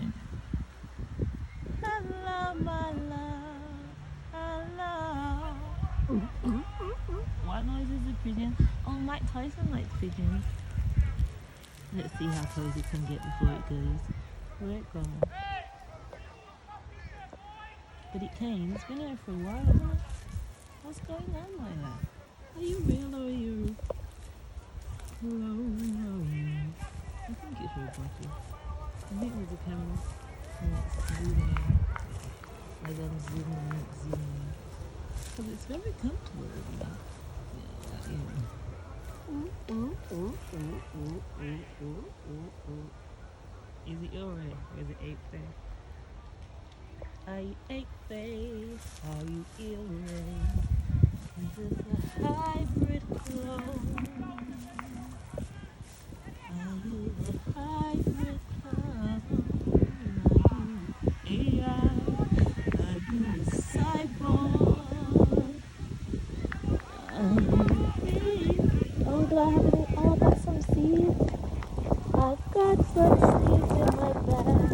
pigeon. Hello, my love. Hello. What noise is a pigeon? Oh, Mike Tyson likes pigeons. Let's see how close it can get before it goes. Where it gone? But it came. It's been here for a while, hasn't it? What's going on, Lila? Are you real or are you? Hello. I think it's robotic. I think there's a camera and it's zooming in. As I'm zooming in, it's zooming in. Because it's very comfortable with me. Yeah. Is it your way or is it 8th day? Are you 8th day? Are you ill rain? Is this a hybrid clone? Are you a hybrid clone? Are you AI? Are you a cyborg? Are you oh, do I have any? Oh, I got some seeds. I've got some seeds in my bag.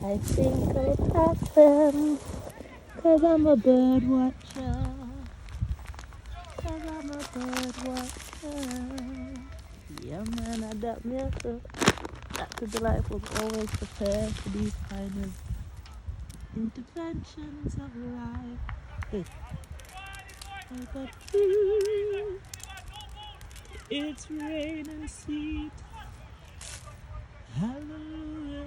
I think I'll pack them. Cause I'm a bird watcher. Cause I'm a bird watcher. Yeah, man, I got me also. Dr. Delight was always prepared for these kind of interventions of life. Hey. I got food. It's raining sweet. Hallelujah.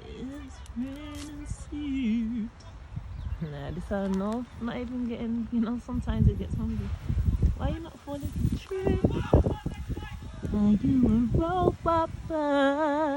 It's raining sweet. Nah, this I don't know. Not even getting, sometimes it gets hungry. Why you not falling for the trick? Are you a robot bird?